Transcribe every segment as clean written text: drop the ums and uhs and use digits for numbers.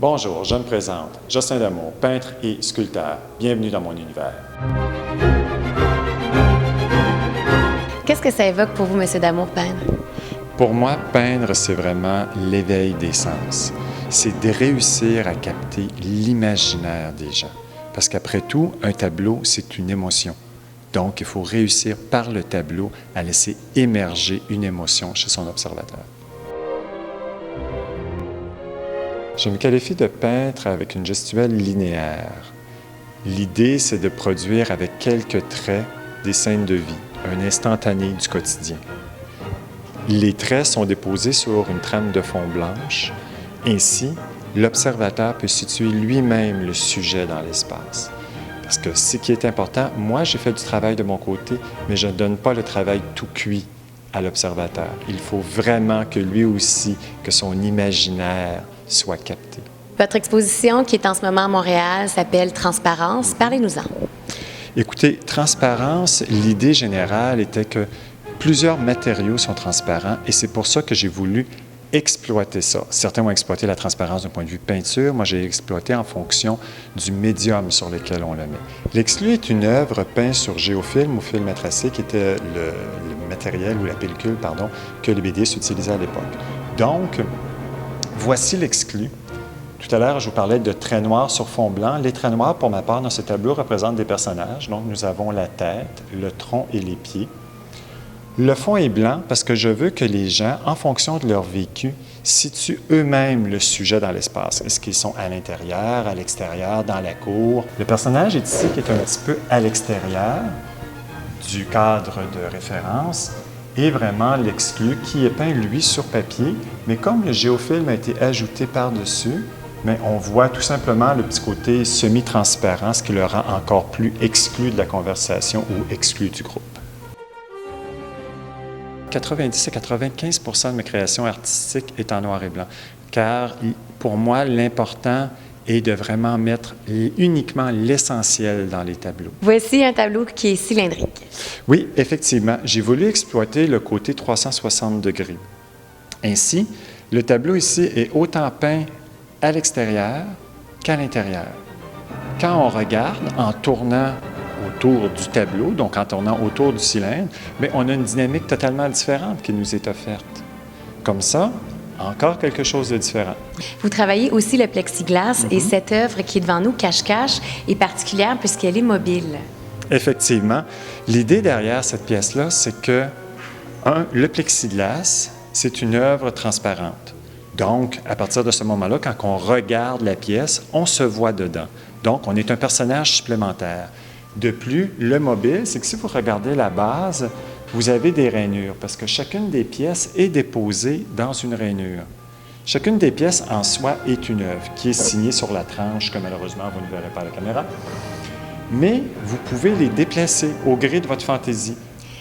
Bonjour, je me présente, Jocelyn Damour, peintre et sculpteur. Bienvenue dans mon univers. Qu'est-ce que ça évoque pour vous, M. Damour, peindre? Pour moi, peindre, c'est vraiment l'éveil des sens. C'est de réussir à capter l'imaginaire des gens. Parce qu'après tout, un tableau, c'est une émotion. Donc, il faut réussir par le tableau à laisser émerger une émotion chez son observateur. Je me qualifie de peintre avec une gestuelle linéaire. L'idée, c'est de produire avec quelques traits des scènes de vie, un instantané du quotidien. Les traits sont déposés sur une trame de fond blanche. Ainsi, l'observateur peut situer lui-même le sujet dans l'espace. Parce que ce qui est important, moi, j'ai fait du travail de mon côté, mais je ne donne pas le travail tout cuit à l'observateur. Il faut vraiment que lui aussi, que son imaginaire soit capté. Votre exposition qui est en ce moment à Montréal s'appelle Transparence. Parlez-nous-en. Écoutez, transparence, l'idée générale était que plusieurs matériaux sont transparents et c'est pour ça que j'ai voulu exploiter ça. Certains ont exploité la transparence d'un point de vue peinture. Moi, j'ai exploité en fonction du médium sur lequel on le met. L'Exclu est une œuvre peinte sur géofilm ou film à tracer qui était le matériel ou la pellicule, pardon, que les BDistes utilisaient à l'époque. Donc, voici l'Exclu. Tout à l'heure, je vous parlais de traits noirs sur fond blanc. Les traits noirs, pour ma part, dans ce tableau, représentent des personnages. Donc, nous avons la tête, le tronc et les pieds. Le fond est blanc parce que je veux que les gens, en fonction de leur vécu, situent eux-mêmes le sujet dans l'espace. Est-ce qu'ils sont à l'intérieur, à l'extérieur, dans la cour? Le personnage est ici qui est un petit peu à l'extérieur du cadre de référence et vraiment l'Exclu qui est peint, lui, sur papier. Mais comme le géofilm a été ajouté par-dessus, mais on voit tout simplement le petit côté semi-transparent, ce qui le rend encore plus exclu de la conversation ou exclu du groupe. 90 à 95 % de mes créations artistiques est en noir et blanc, car pour moi, l'important est de vraiment mettre uniquement l'essentiel dans les tableaux. Voici un tableau qui est cylindrique. Oui, effectivement, j'ai voulu exploiter le côté 360 degrés. Ainsi, le tableau ici est autant peint à l'extérieur qu'à l'intérieur. Quand on regarde en tournant autour du tableau, donc en tournant autour du cylindre, mais on a une dynamique totalement différente qui nous est offerte. Comme ça, encore quelque chose de différent. Vous travaillez aussi le plexiglas et cette œuvre qui est devant nous, Cache-Cache, est particulière puisqu'elle est mobile. Effectivement. L'idée derrière cette pièce-là, c'est que, le plexiglas, c'est une œuvre transparente. Donc, à partir de ce moment-là, quand on regarde la pièce, on se voit dedans. Donc, on est un personnage supplémentaire. De plus, le mobile, c'est que si vous regardez la base, vous avez des rainures parce que chacune des pièces est déposée dans une rainure. Chacune des pièces en soi est une œuvre qui est signée sur la tranche, que malheureusement vous ne verrez pas à la caméra. Mais vous pouvez les déplacer au gré de votre fantaisie.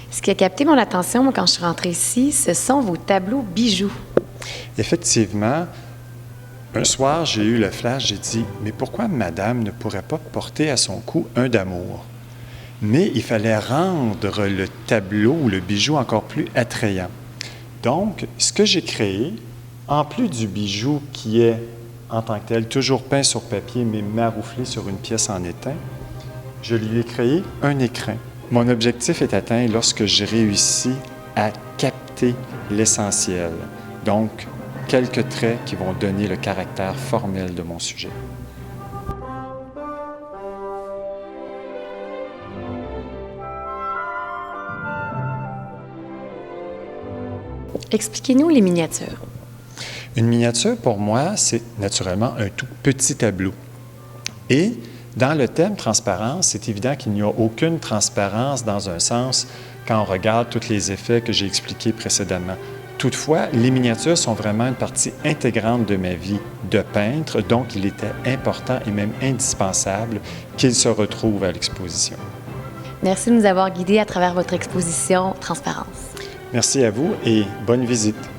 Ce qui a capté mon attention, moi, quand je suis rentrée ici, ce sont vos tableaux bijoux. Effectivement, un soir, j'ai eu le flash, j'ai dit « Mais pourquoi madame ne pourrait pas porter à son cou un d'amour? » Mais il fallait rendre le tableau ou le bijou encore plus attrayant. Donc, ce que j'ai créé, en plus du bijou qui est, en tant que tel, toujours peint sur papier, mais marouflé sur une pièce en étain, je lui ai créé un écrin. Mon objectif est atteint lorsque j'ai réussi à capter l'essentiel. Donc, quelques traits qui vont donner le caractère formel de mon sujet. Expliquez-nous les miniatures. Une miniature, pour moi, c'est naturellement un tout petit tableau. Et dans le thème transparence, c'est évident qu'il n'y a aucune transparence dans un sens quand on regarde tous les effets que j'ai expliqués précédemment. Toutefois, les miniatures sont vraiment une partie intégrante de ma vie de peintre, donc il était important et même indispensable qu'ils se retrouvent à l'exposition. Merci de nous avoir guidés à travers votre exposition Transparence. Merci à vous et bonne visite.